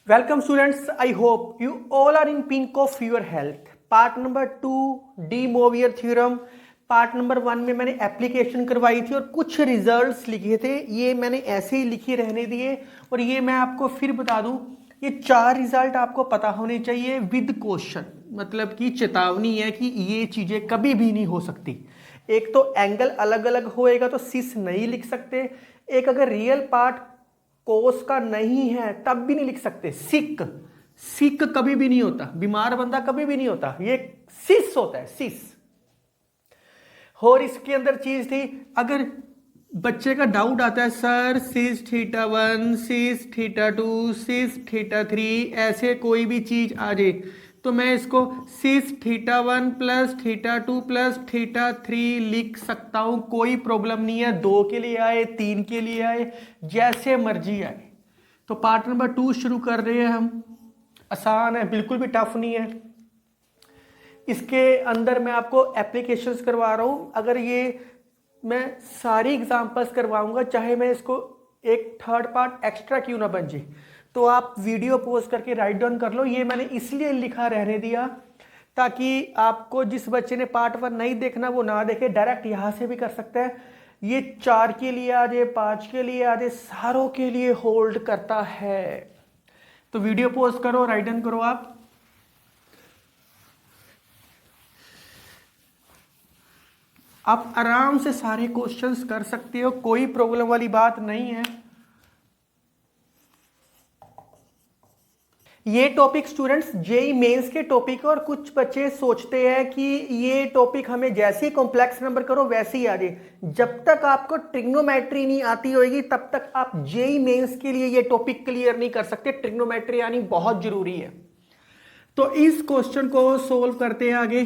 Welcome students, I hope you all are in pink of your health. Part number 2 De Moivre theorem. Part number 1 में मैंने application करवाई थी और कुछ results लिखे थे, ये मैंने ऐसे ही लिखे रहने दिए। और ये मैं आपको फिर बता दूं, ये 4 रिजल्ट आपको पता होने चाहिए विद क्वेश्चन, मतलब कि चेतावनी है कि ये चीज़ें कभी भी नहीं हो सकती। एक तो एंगल अलग अलग होएगा तो सिस नहीं लिख सकते, एक अगर रियल पार्ट कोस का नहीं है तब भी नहीं लिख सकते। सिक सिक कभी भी नहीं होता, बीमार बंदा कभी भी नहीं होता, ये सिस होता है, सिस। और इसके अंदर चीज थी, अगर बच्चे का डाउट आता है सर सिस theta 1 cis theta 2 cis theta 3 ऐसे कोई भी चीज आ जाए तो मैं इसको cis theta 1 plus theta 2 plus theta 3 लिख सकता हूं, कोई प्रॉब्लम नहीं है। 2 के लिए आए, 3 के लिए आए, जैसे मर्जी आए। तो पार्ट नंबर 2 शुरू कर रहे हैं हम। आसान है, बिल्कुल भी टफ नहीं है। इसके अंदर मैं आपको एप्लीकेशंस करवा रहा हूं। अगर ये मैं सारी एग्जांपल्स करवाऊंगा, चाहे मैं इसको एक थर्ड पार्ट एक्स्ट्रा क्यों ना बन जाए, तो आप वीडियो पोस्ट करके राइट डाउन कर लो। ये मैंने इसलिए लिखा रहने दिया ताकि आपको, जिस बच्चे ने पार्ट 1 नहीं देखना वो ना देखे, डायरेक्ट यहां से भी कर सकता है। ये 4 के लिए आ जाए, 5 के लिए आ जाए, सारों के लिए होल्ड करता है। तो वीडियो पोस्ट करो, राइट डाउन करो आप आराम से सारे क्वेश्चंस कर सकते हो, कोई प्रॉब्लम वाली बात नहीं है। ये टॉपिक स्टूडेंट्स जेई मेंस के टॉपिक है और कुछ बच्चे सोचते हैं कि ये टॉपिक हमें जैसे ही कॉम्प्लेक्स नंबर करो वैसे ही आ जाए। जब तक आपको ट्रिग्नोमेट्री नहीं आती होगी तब तक आप जेई मेंस के लिए ये टॉपिक क्लियर नहीं कर सकते। ट्रिग्नोमेट्री आनी बहुत जरूरी है। तो इस क्वेश्चन को सोल्व करते हैं आगे।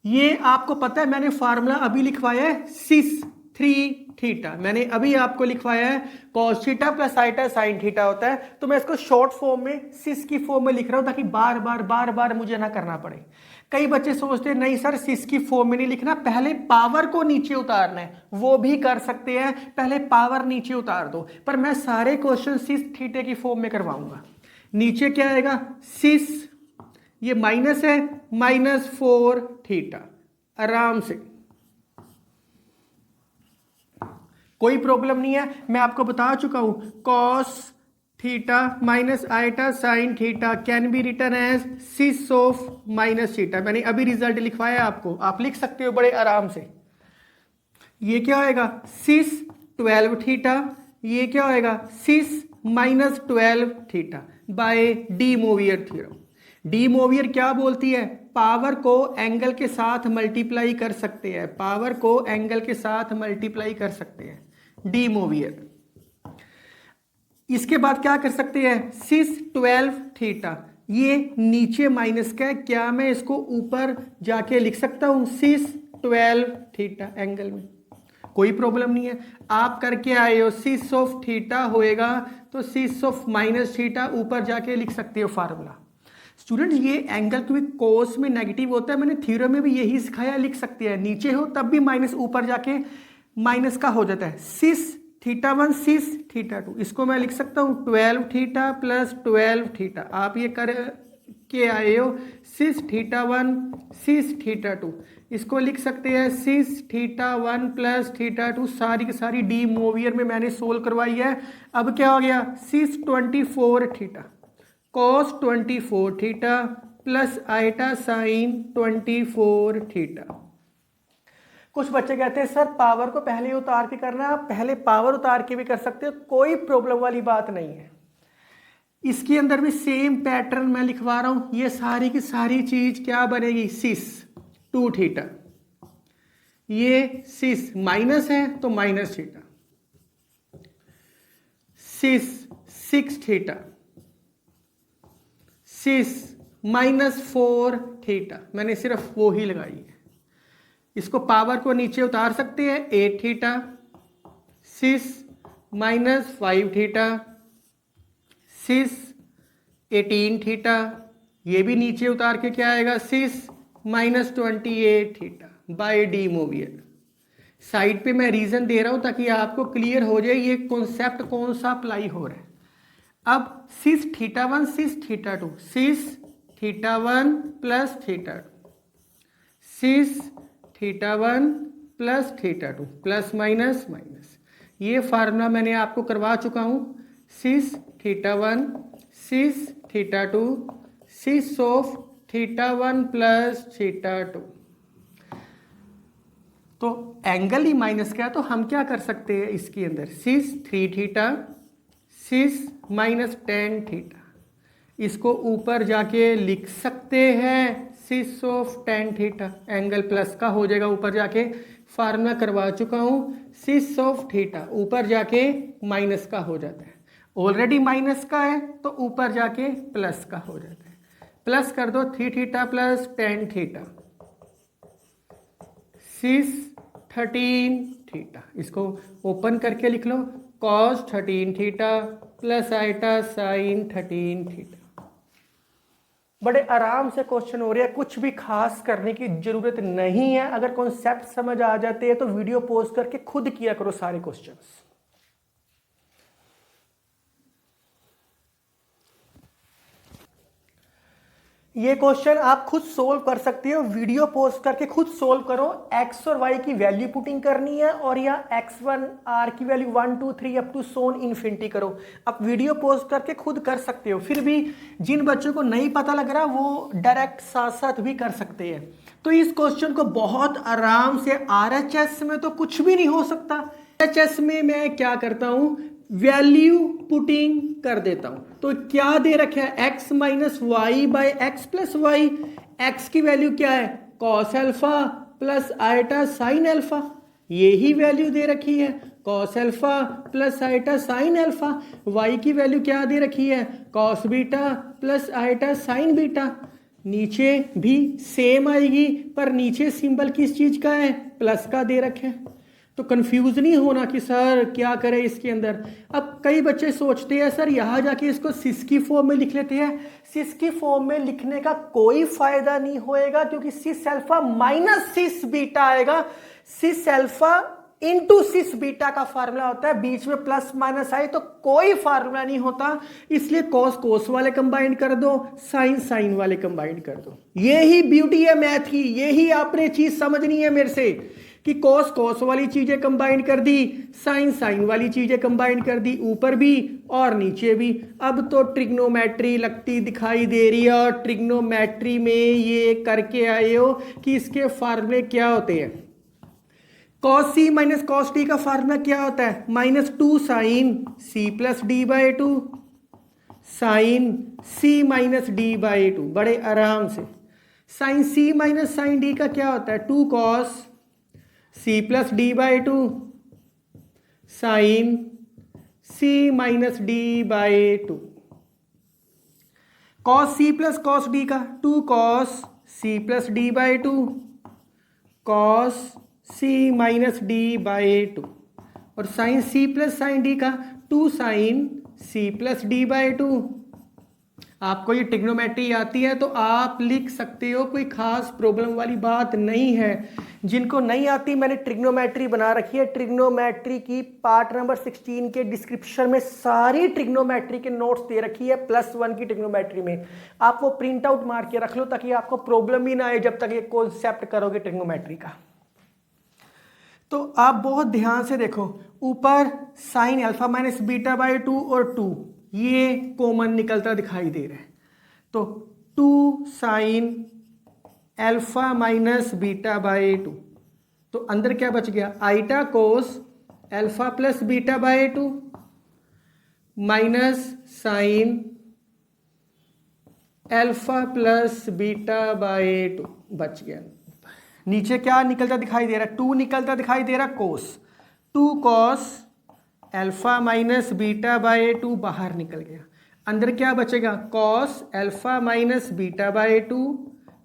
ये आपको पता है, मैंने फार्मूला अभी लिखवाया है सिस 3 थीटा, मैंने अभी आपको लिखवाया है cos theta plus iota sine theta होता है। तो मैं इसको शॉर्ट फॉर्म में सिस की फॉर्म में लिख रहा हूं ताकि बार बार मुझे ना करना पड़े। कई बच्चे सोचते हैं नहीं सर सिस की फॉर्म में नहीं लिखना, पहले पावर को नीचे उतारना है। वो भी कर सकते हैं, पहले पावर नीचे उतार दो, पर मैं सारे क्वेश्चन सिस थीटे की फॉर्म में करवाऊंगा। नीचे क्या आएगा, सिस, ये माइनस है, -4 थीटा, आराम से, कोई प्रॉब्लम नहीं है। मैं आपको बता चुका हूं cos theta minus iota sine theta can be written as cis of minus theta. मैंने अभी रिजल्ट लिखवाया आपको, आप लिख सकते हो बड़े आराम से। ये क्या होएगा, सिस 12 थीटा, ये क्या होएगा, cis -12 theta by De Moivre theorem. De Moivre क्या बोलती है, पावर को एंगल के साथ मल्टीप्लाई कर सकते हैं, पावर को एंगल के साथ मल्टीप्लाई कर सकते हैं, डी मोवियर। इसके बाद क्या कर सकते हैं, सिस 12 थीटा, ये नीचे माइनस का है, क्या मैं इसको ऊपर जाके लिख सकता हूं सिस 12 थीटा एंगल में, कोई प्रॉब्लम नहीं है। आप करके आए हो सिस ऑफ थीटा होएगा तो सिस ऑफ माइनस थीटा ऊपर जाके लिख सकते हो फार्मूला। स्टूडेंट्स ये एंगल क्योंकि कोस में नेगेटिव होता है, मैंने थ्योरम में भी यही सिखाया, लिख सकते हैं नीचे हो तब भी माइनस ऊपर जाके माइनस का हो जाता है। सिस थीटा 1 सिस थीटा 2, इसको मैं लिख सकता हूँ 12 थीटा प्लस 12 थीटा। आप ये कर के आए हो सिस थीटा 1 सिस थीटा 2, इसको लिख सकते हैं सिस थीटा 1 प्लस थीटा 2। सारी की सारी डी मोवियर में मैंने सोल्व करवाई है। अब क्या हो गया, cis 24 theta cos 24 theta plus iota sine 24 theta. कुछ बच्चे कहते हैं सर पावर को पहले उतार के करना, आप पहले पावर उतार के भी कर सकते हो, कोई प्रॉब्लम वाली बात नहीं है। इसके अंदर भी सेम पैटर्न मैं लिखवा रहा हूं। ये सारी की सारी चीज क्या बनेगी, सिस 2 थीटा, ये सिस माइनस है तो माइनस थीटा, सिस 6 थीटा, सिस -4 थीटा, मैंने सिर्फ वो ही लगाई है। इसको पावर को नीचे उतार सकते हैं 8 थीटा, सिस -5 थीटा, सिस 18 थीटा, ये भी नीचे उतार के क्या आएगा, सिस -28 थीटा बाय डी मोवियर। साइड पे मैं रीजन दे रहा हूं ताकि आपको क्लियर हो जाए ये कॉन्सेप्ट कौन सा अप्लाई हो रहा है। अब cis theta 1 cis theta 2, cis theta 1 plus theta 2, cis theta 1 plus theta 2, plus minus minus, ये फार्मूला मैंने आपको करवा चुका हूं। Cis theta 1 cis theta 2 cis of theta 1 plus theta 2। तो एंगल ही माइनस क्या, तो हम क्या कर सकते हैं इसके अंदर, cis 3 theta cis minus ten theta, इसको ऊपर जाके लिख सकते हैं cis of ten theta, angle plus का हो जाएगा, ऊपर जाके फार्मूला करवा चुका हूं, सिस ऑफ थीटा ऊपर जाके माइनस का हो जाता है, ऑलरेडी माइनस का है तो ऊपर जाके प्लस का हो जाता है, प्लस कर दो 3 theta plus ten theta, cis 13 theta, इसको ओपन करके लिख लो, cos 13 theta plus iota sine 13 theta. बड़े आराम से क्वेश्चन हो रहे हैं, कुछ भी खास करने की जरूरत नहीं है। अगर कॉन्सेप्ट समझ आ जाते हैं तो वीडियो पॉज करके खुद किया करो सारे क्वेश्चंस। ये क्वेश्चन आप खुद सोल्व कर सकते हो, वीडियो पोस्ट करके खुद सोल्व करो। एक्स और वाई की वैल्यू पुटिंग करनी है और या x1 r की value 1 2 3 up to Son infinity करो। आप वीडियो पोस्ट करके खुद कर सकते हो। फिर भी जिन बच्चों को नहीं पता लग रहा वो डायरेक्ट साथ साथ भी कर सकते हैं। तो इस क्वेश्चन को बहुत आराम से, RHS में तो कुछ भी नहीं हो सकता, RHS में मैं क्या करता हूं, वैल्यू पुटिंग कर देता हूं। तो क्या दे रखा है, x minus y by x plus y, x की वैल्यू क्या है, cos alpha plus iota sine alpha, यही वैल्यू दे रखी है, cos alpha plus iota sine alpha. y की वैल्यू क्या दे रखी है, cos beta plus iota sine beta, नीचे भी सेम आएगी पर नीचे सिंबल किस चीज का है, प्लस का दे रखे हैं। तो कंफ्यूज नहीं होना कि सर क्या करें इसके अंदर। अब कई बच्चे सोचते हैं सर यहाँ जाके इसको सिस की फॉर्म में लिख लेते हैं। सिस की फॉर्म में लिखने का कोई फायदा नहीं होएगा, क्योंकि सिस अल्फा माइनस सिस बीटा आएगा। सिस अल्फा इंटू सिस बीटा का फार्मूला होता है, बीच में प्लस माइनस आए तो कोई फार्मूला नहीं होता। इसलिए कॉस कॉस वाले कंबाइन कर दो, साइन साइन वाले कंबाइन कर दो। यही ब्यूटी है मैथ की, यही आपने चीज समझनी है मेरे से कि कॉस कॉस वाली चीजें कंबाइन कर दी, साइन साइन वाली चीजें कंबाइन कर दी, ऊपर भी और नीचे भी। अब तो ट्रिग्नोमेट्री लगती दिखाई दे रही है, और ट्रिग्नोमेट्री में ये करके आए हो कि इसके फार्मूले क्या होते हैं। Cos C minus cos T का फार्मूला क्या होता है, minus 2 sine C plus D by 2 sine C minus D by 2। बड़े आराम से sine C minus sine D का क्या होता है, 2 cos C plus D by 2 sine C minus D by 2। Cos C plus cos D का 2 cos C plus D by 2 cos C minus D by 2, और sine C plus sine D का 2 sine C plus D by 2। आपको ये trigonometry आती है तो आप लिख सकते हो, कोई खास प्रॉब्लम वाली बात नहीं है। जिनको नहीं आती मैंने ट्रिग्नोमेट्री बना रखी है, ट्रिग्नोमेट्री की पार्ट नंबर 16 के डिस्क्रिप्शन में सारी ट्रिग्नोमेट्री के नोट्स दे रखी है +1 की ट्रिग्नोमेट्री में। आप वो प्रिंट आउट मार के रख लो ताकि आपको प्रॉब्लम ही ना आए जब तक ये कॉन्सेप्ट करोगे ट्रिग्नोमेट्री का। तो आप बहुत ध्यान से देखो, ऊपर sign alpha minus beta by 2 और 2 ये कॉमन निकलता दिखाई दे रहा है, तो 2 sine alpha minus beta by 2, तो अंदर क्या बच गया, iota cos alpha plus beta by 2 minus sine alpha plus beta by 2 बच गया। नीचे क्या निकलता दिखाई दे रहा है, 2 निकलता दिखाई दे रहा, cos 2 cos alpha minus beta by 2 बाहर निकल गया। अंदर क्या बचेगा, cos alpha minus beta by 2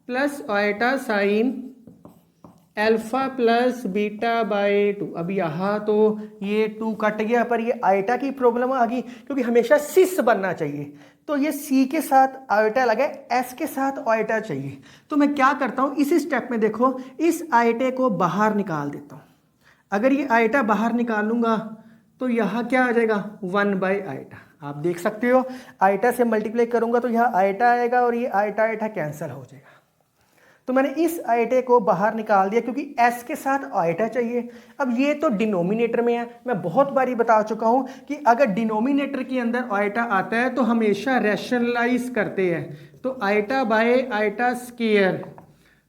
plus iota sine alpha plus beta by 2। अब यहाँ तो ये 2 कट गया, पर ये आइटा की प्रॉब्लम आ गई, क्योंकि हमेशा सिस बनना चाहिए। तो ये सी के साथ आइटा लगा, एस के साथ आइटा चाहिए। तो मैं क्या करता हूँ, इसी स्टेप में देखो, इस आइटे को बाहर निकाल देता हूँ। अगर ये आइटा बाहर निकालूंगा तो यहाँ क्या आ जाएगा, 1 बाई आइटा। आप देख सकते हो आइटा से मल्टीप्लाई करूंगा तो यहाँ आइटा आएगा और ये आइटा आइटा कैंसिल हो जाएगा। तो मैंने इस आइटे को बाहर निकाल दिया क्योंकि s के साथ आइटा चाहिए। अब ये तो डिनोमिनेटर में है, मैं बहुत बारी बता चुका हूं कि अगर डिनोमिनेटर के अंदर आइटा आता है तो हमेशा रैशनलाइज करते हैं। तो आइटा बाय आइटा स्क्वायर,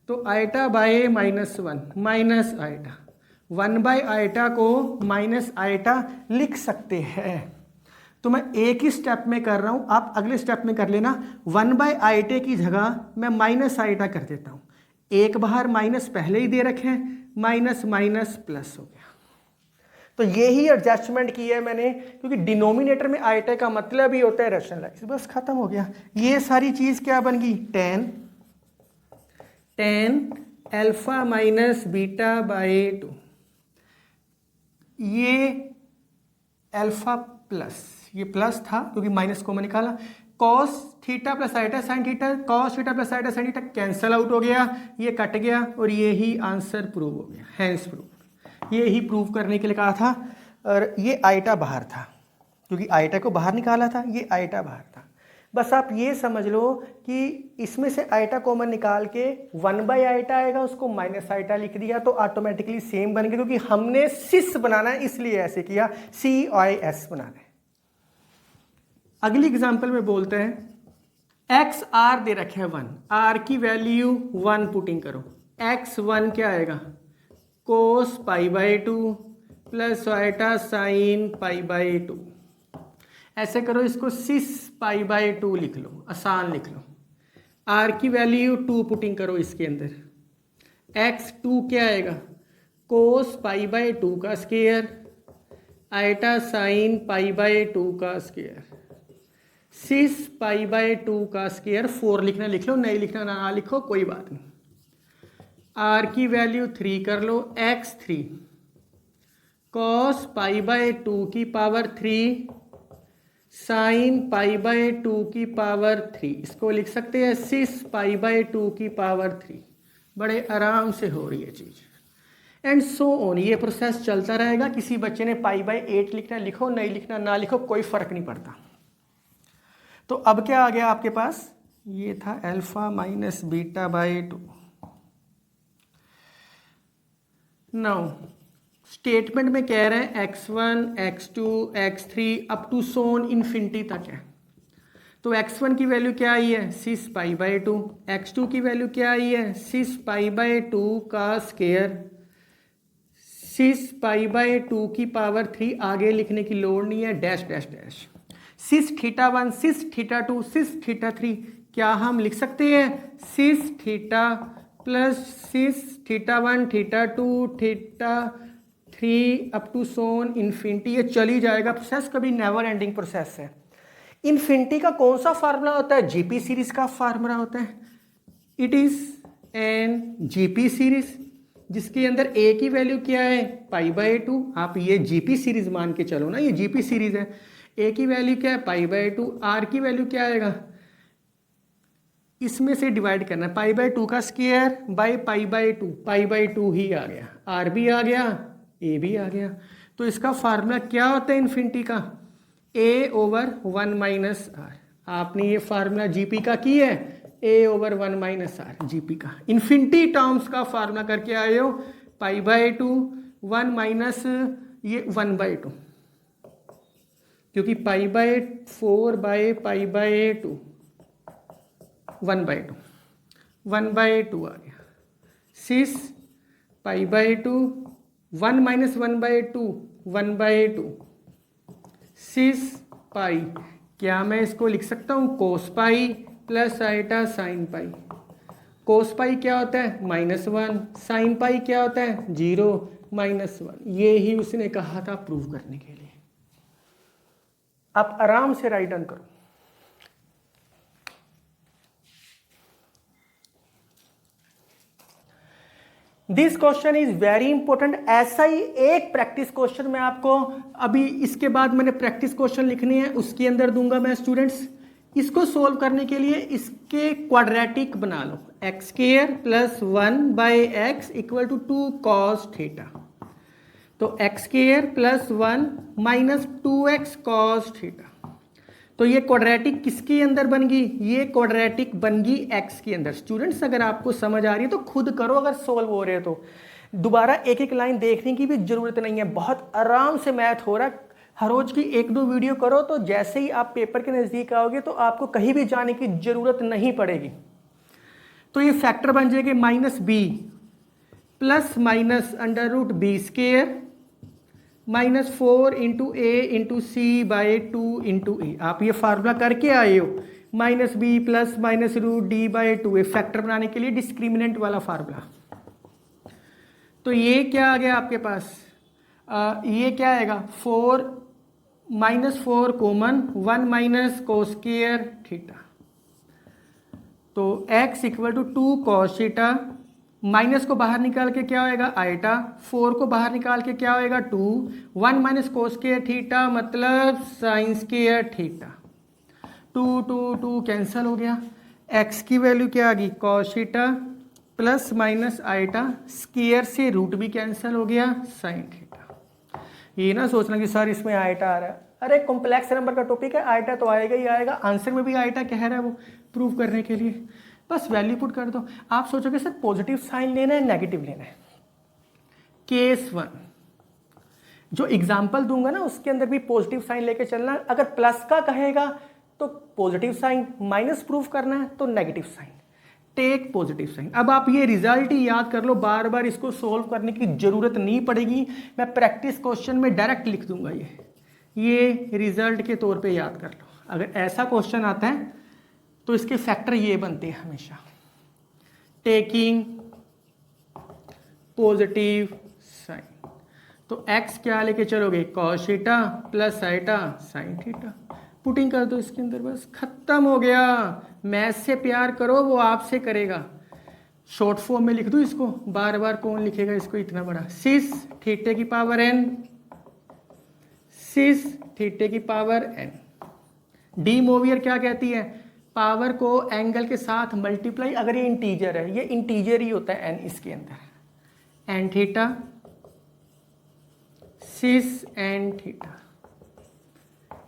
तो iota by -1 minus iota, 1 by iota को माइनस आइटा लिख सकते हैं। तो मैं एक ही स्टेप में कर रहा हूं, आप अगले स्टेप में कर लेना। 1 बाय आइटे की जगह मैं माइनस आइटा कर देता हूं, एक बाहर माइनस पहले ही दे रखे हैं, माइनस माइनस प्लस हो गया। तो ये ही एडजस्टमेंट की है मैंने, क्योंकि डिनोमिनेटर में आइटा का मतलब ही होता है रैशनलाइज। बस खत्म हो गया। ये सारी चीज क्या बन गई, tan alpha minus beta by 2, ये अल्फा प्लस, ये प्लस था क्योंकि माइनस को मैं निकाला, cos theta plus iota sine theta, cos theta plus iota sine theta cancel out हो गया, ये कट गया और ये ही आंसर प्रूव हो गया। हैंस प्रूव, ये ही प्रूव करने के लिए कहा था। और ये आइटा बाहर था क्योंकि आइटा को बाहर निकाला था, ये आइटा बाहर था। बस आप ये समझ लो कि इसमें से आइटा कॉमन निकाल के 1 बाय आइटा आएगा, उसको माइनस आइटा लिख दिया तो ऑटोमेटिकली सेम बन गया, क्योंकि हमने सिस बनाना है इसलिए ऐसे किया, CIS बनाना है। अगली एग्जांपल में बोलते हैं एक्स आर दे रखे हैं 1, आर की वैल्यू 1 पुटिंग करो, x1 क्या आएगा, cos pi by 2 plus iota sine pi by 2। ऐसे करो, इसको सिस पाई बाय 2 लिख लो, आसान लिख लो। आर की वैल्यू 2 पुटिंग करो इसके अंदर, x2 क्या आएगा, कोस पाई बाय 2 का square iota sine pi by 2 का स्क्वायर, सिस पाई बाय 2 का स्क्वायर। 4 लिखना लिख लो, नहीं लिखना ना लिखो, कोई बात नहीं। आर की वैल्यू 3 कर लो, x3 कॉस पाई बाय 2 की पावर 3 साइन पाई बाय 2 की पावर 3, इसको लिख सकते हैं सिस पाई बाय 2 की पावर 3। बड़े आराम से हो रही है चीज, एंड सो ऑन। ये प्रोसेस चलता रहेगा। किसी बच्चे ने पाई बाय 8 लिखना लिखो, नहीं लिखना ना लिखो, कोई फर्क नहीं पड़ता। तो अब क्या आ गया आपके पास, ये था alpha minus beta by 2। Now statement में कह रहे हैं x1 x2 x3 up to Son infinity तक है। तो x1 की वैल्यू क्या आई है, सिस पाई बाय 2, x2 की वैल्यू क्या आई है, सिस पाई बाय 2 का स्क्वायर, सिस पाई बाय 2 की पावर 3, आगे लिखने की लोड़ नहीं है, dash dash dash, cis theta 1 cis theta 2 cis theta 3। क्या हम लिख सकते हैं cis theta plus cis theta 1 theta 2 theta 3 up to Son infinity. ये चली जाएगा प्रोसेस, कभी नेवर एंडिंग प्रोसेस है। इन्फिनिटी का कौन सा फार्मूला होता है, जीपी सीरीज का फार्मूला होता है। It is an GP series जिसके अंदर ए की वैल्यू क्या है, पाई बाय 2। आप ये जीपी सीरीज मान के चलो ना, ये जीपी सीरीज है। ए की वैल्यू क्या है, पाई बाय 2। आर की वैल्यू क्या आएगा, इसमें से डिवाइड करना है, पाई बाय 2 का square by pi by 2, pi by 2 ही आ गया, आर भी आ गया, ए भी आ गया। तो इसका फार्मूला क्या होता है इन्फिनिटी का, ए ओवर 1 माइनस आर। आपने ये फार्मूला जीपी का की है, ए ओवर 1 माइनस आर जीपी का। इन्फिनिटी टर्म्स का फार्मूला करके आए हो, पाई बाय 2 1 माइनस ये 1 बाय 2, क्योंकि pi by 4 by pi by 2 1 by 2 1 by 2 आ गया, cis pi by 2 1 minus 1 by 2 1 by 2 cis pi. क्या मैं इसको लिख सकता हूँ cos pi plus iota sine pi. Cos pi क्या होता है -1, साइन पाई क्या होता है 0 -1। ये ही उसने कहा था प्रूव करने के लिए। आप आराम से राइट डाउन करो। This question is very important. ऐसा ही एक प्रैक्टिस क्वेश्चन मैं आपको अभी इसके बाद मैंने प्रैक्टिस क्वेश्चन लिखनी है, उसके अंदर दूंगा मैं स्टूडेंट्स। इसको सोल्व करने के लिए इसके क्वाड्रेटिक बना लो, x square plus 1 by x equal to 2 cos theta. तो x square plus 1 minus 2x cos theta. तो ये क्वाड्रेटिक किसके अंदर बन गई, ये क्वाड्रेटिक बन गई एक्स के अंदर। स्टूडेंट्स अगर आपको समझ आ रही है तो खुद करो, अगर सोल्व हो रहे हो तो दोबारा एक एक लाइन देखने की भी जरूरत नहीं है, बहुत आराम से मैथ हो रहा है। हर रोज की 1-2 वीडियो करो तो जैसे ही आप पेपर के नज़दीक आओगे तो आपको कहीं भी जाने की जरूरत नहीं पड़ेगी। तो ये फैक्टर बन जाएगा -b plus minus √b² -4 × a × c/2 × a। आप ये फार्मूला करके आए हो, -b plus minus √d/2 a, factor बनाने के लिए डिस्क्रिमिनेंट वाला फार्मूला। तो ये क्या आ गया आपके पास, ये क्या आएगा, 4 -4 कॉमन, 1 - cos² थीटा। तो x = 2 cos थीटा, माइनस को बाहर निकाल के क्या होएगा आइटा, 4 को बाहर निकाल के क्या होएगा 2, 1 - cos² थीटा मतलब sin² थीटा। 2 कैंसिल हो गया, x की वैल्यू क्या आ गई cos theta plus minus iota, square से रूट भी कैंसिल हो गया sin थीटा। ये ना सोचना कि सर इसमें आइटा आ रहा है, अरे कॉम्प्लेक्स नंबर का टॉपिक है, आइटा तो आएगा ही आएगा, आंसर में भी आइटा कह रहा है वो प्रूव करने के लिए, बस वैल्यू पुट कर दो। आप सोचोगे सर पॉजिटिव साइन लेना है नेगेटिव लेना है। केस 1 जो एग्जाम्पल दूंगा ना उसके अंदर भी पॉजिटिव साइन लेके चलना, अगर प्लस का कहेगा तो पॉजिटिव साइन, माइनस प्रूफ करना है तो negative sign, take positive sign. अब आप ये रिजल्ट ही याद कर लो, बार बार इसको सोल्व करने की जरूरत नहीं पड़ेगी, मैं प्रैक्टिस क्वेश्चन में डायरेक्ट लिख दूंगा, ये रिजल्ट के तौर पे याद कर लो। अगर ऐसा क्वेश्चन आता है तो इसके फैक्टर ये बनते हैं हमेशा, टेकिंग पॉजिटिव साइन। तो x क्या लेके चलोगे cos theta plus iota sin theta, putting कर दो इसके अंदर, बस खत्म हो गया। मैथ से प्यार करो, वो आपसे करेगा। शॉर्ट फॉर्म में लिख दूं इसको, बार बार कौन लिखेगा इसको इतना बड़ा, सिस थीटे की पावर n, सिस थीटे की पावर n। डी मोवियर क्या कहती है, पावर को एंगल के साथ मल्टीप्लाई, अगर ये इंटीजर है, ये इंटीजर ही होता है n इसके अंदर, n थीटा सिस n थीटा।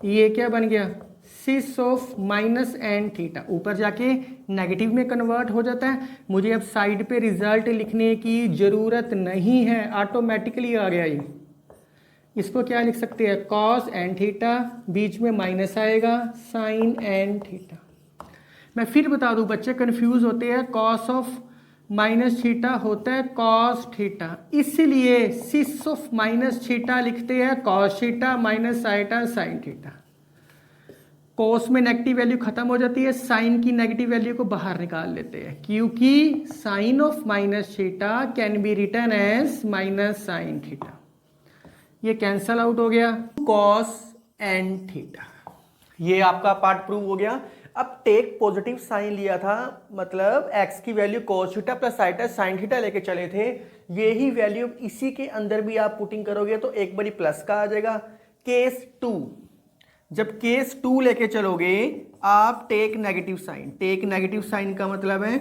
ये क्या बन गया सिस ऑफ -n थीटा, ऊपर जाके नेगेटिव में कन्वर्ट हो जाता है। मुझे अब साइड पे रिजल्ट लिखने की जरूरत नहीं है, ऑटोमेटिकली आ गया ये। इसको क्या लिख सकते हैं cos n थीटा, बीच में माइनस आएगा sin n थीटा। मैं फिर बता दूं, बच्चे कंफ्यूज होते हैं, cos ऑफ माइनस थीटा होता है cos थीटा, इसलिए सिस ऑफ माइनस थीटा लिखते हैं cos theta minus iota sin theta. cos में नेगेटिव वैल्यू खत्म हो जाती है, sin की नेगेटिव वैल्यू को बाहर निकाल लेते हैं, क्योंकि sin of minus theta can be written as minus sin theta. ये कैंसल आउट हो गया, cos n थीटा। ये आपका पार्ट प्रूव हो गया। अब टेक पॉजिटिव साइन लिया था, मतलब x की value cos theta plus iota sin theta लेके चले थे, यही वैल्यू इसी के अंदर भी आप पुटिंग करोगे तो एक बारी प्लस का आ जाएगा। केस 2, जब केस 2 लेके चलोगे आप take negative sign, take negative sign का मतलब है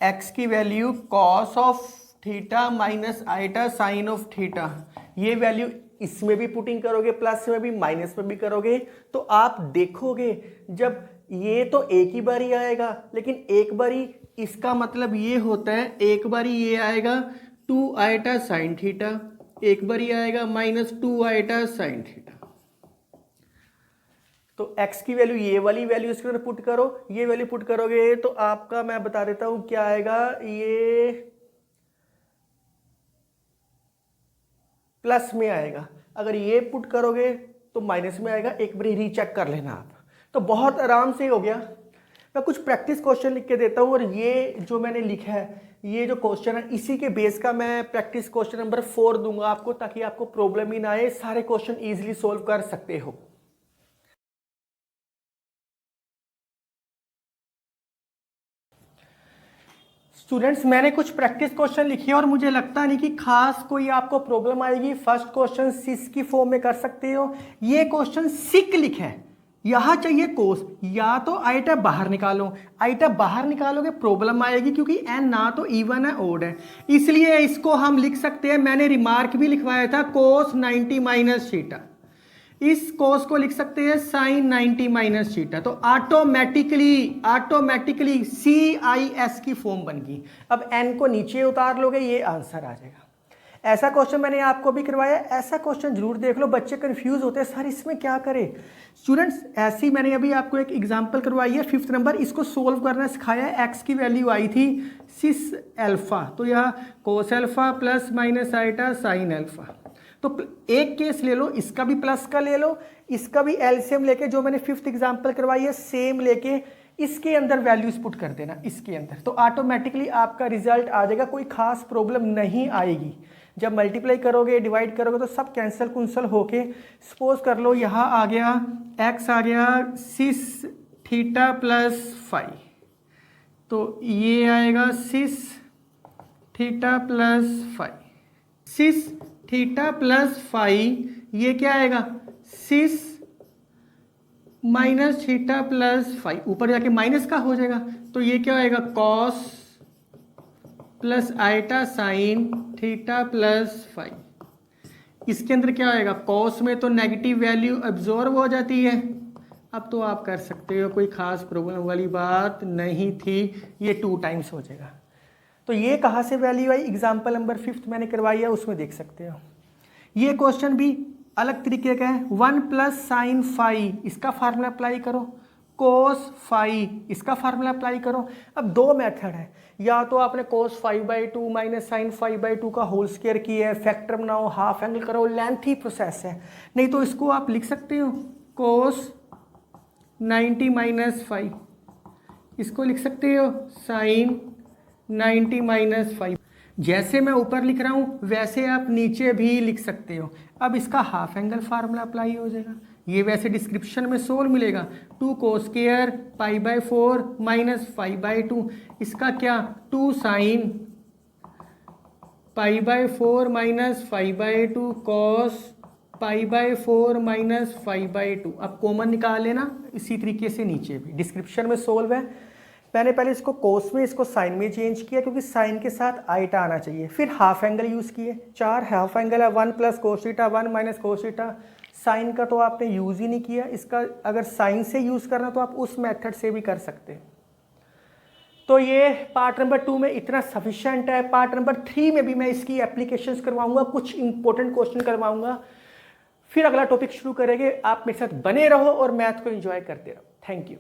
x की value cos of theta minus iota sine of theta, ये वैल्यू इसमें भी पुटिंग करोगे, प्लस में भी माइनस में भी करोगे, तो आप देखोगे जब ये तो एक ही बारी आएगा, लेकिन एक बारी इसका मतलब ये होता है, एक बारी ये आएगा 2 आइटा साइन थीटा, एक बारी आएगा -2 आइटा साइन थीटा। तो x की वैल्यू, ये वाली वैल्यू इसके अंदर पुट करो, ये वैल्यू पुट करोगे तो आपका मैं बता देता हूं क्या आएगा, ये प्लस में आएगा। अगर ये पुट करोगे तो माइनस में आएगा, एक बार रीचेक कर लेना आप। तो बहुत आराम से हो गया। मैं कुछ प्रैक्टिस क्वेश्चन लिख के देता हूं, और ये जो मैंने लिखा है, ये जो क्वेश्चन है, इसी के बेस का मैं प्रैक्टिस क्वेश्चन नंबर 4 दूंगा आपको, ताकि आपको प्रॉब्लम ही ना आए, सारे क्वेश्चन इजीली सोल्व कर सकते हो। स्टूडेंट्स, मैंने कुछ प्रैक्टिस क्वेश्चन लिखे और मुझे लगता नहीं कि खास कोई आपको प्रॉब्लम आएगी। फर्स्ट क्वेश्चन सिस की फॉर्म में कर सकते हो। ये क्वेश्चन सिक लिखा है, यहां चाहिए कोस, या तो आइटा बाहर निकालो, आइटा बाहर निकालोगे प्रॉब्लम आएगी, क्योंकि एन ना तो इवन है ओड है, इसलिए इसको हम लिख सकते हैं, मैंने रिमार्क भी लिखवाया था, कोस 90 माइनस थीटा। इस कोस को लिख सकते हैं साइन 90 माइनस थीटा। तो ऑटोमेटिकली CIS की फॉर्म बन गई। अब n को नीचे उतार लोगे, ये आंसर आ जाएगा। ऐसा क्वेश्चन मैंने आपको भी करवाया, ऐसा क्वेश्चन जरूर देख लो। बच्चे कंफ्यूज होते हैं सर इसमें क्या करें। स्टूडेंट्स ऐसी मैंने अभी आपको एक एग्जांपल करवाई है 5th नंबर, इसको सोल्व करना सिखाया है। एक्स की वैल्यू आई थी सिस अल्फा, तो यहाँ cos alpha plus minus iota sine alpha. तो एक केस ले लो, इसका भी प्लस का ले लो, इसका भी एलसीएम लेके जो मैंने 5th एग्जाम्पल करवाई है सेम लेके इसके अंदर वैल्यूज पुट कर देना इसके अंदर, तो ऑटोमेटिकली आपका रिजल्ट आ जाएगा। कोई खास प्रॉब्लम नहीं आएगी। जब मल्टीप्लाई करोगे डिवाइड करोगे तो सब कैंसल कुंसल होके, सपोज कर लो यहाँ आ गया x आ गया सिस थीटा प्लस फाई, तो ये आएगा सिस थीटा प्लस फाई। सिस थीटा प्लस फाई ये क्या आएगा सिस माइनस थीटा प्लस फाई, ऊपर जाके माइनस का हो जाएगा, तो ये क्या आएगा cos plus iota sine theta plus phi. इसके अंदर क्या आएगा कॉस में तो नेगेटिव वैल्यू एब्जॉर्ब हो जाती है। अब तो आप कर सकते हो, कोई खास प्रॉब्लम वाली बात नहीं थी, ये 2 टाइम्स हो जाएगा। तो ये कहाँ से वैल्यू आई, एग्जाम्पल नंबर 5th मैंने करवाई है उसमें देख सकते हो। ये क्वेश्चन भी अलग तरीके का है। 1 प्लस साइन फाई इसका फार्मूला अप्लाई करो, कोस फाई इसका फार्मूला अप्लाई करो। अब 2 मेथड है, या तो आपने कोस 5/2 माइनस साइन 5/2 का होल स्क्वायर किया है, फैक्टर बनाओ, हाफ एंगल करो, लेंथी प्रोसेस है। नहीं तो इसको आप लिख सकते हो कोस 90 माइनस 5, इसको लिख सकते हो साइन 90 माइनस 5। जैसे मैं ऊपर लिख रहा हूँ वैसे आप नीचे भी लिख सकते हो। अब इसका हाफ एंगल फार्मूला अप्लाई हो जाएगा, ये वैसे डिस्क्रिप्शन में सोल्व मिलेगा। 2 कोस स्क्वायर π/4 माइनस 5/2, इसका क्या 2 साइन π/4 माइनस 5/2 कॉस π/4 माइनस 5/2। अब कॉमन निकाल लेना, इसी तरीके से नीचे भी डिस्क्रिप्शन में सोल्व है। मैंने पहले इसको कोस में इसको साइन में चेंज किया क्योंकि साइन के साथ आइटा आना चाहिए, फिर हाफ एंगल यूज़ किए। 4 हाफ एंगल है, 1 plus cos theta 1 minus cos theta. Sine का तो आपने यूज़ ही नहीं किया, इसका अगर साइन से यूज़ करना तो आप उस मेथड से भी कर सकते हैं। तो ये पार्ट नंबर 2 में इतना सफिशिएंट है। पार्ट नंबर 3 में भी मैं इसकी एप्लीकेशंस करवाऊंगा, कुछ इंपॉर्टेंट क्वेश्चन करवाऊंगा, फिर अगला टॉपिक शुरू करेंगे। आप मेरे साथ बने रहो और मैथ को एंजॉय करते रहो। Thank you.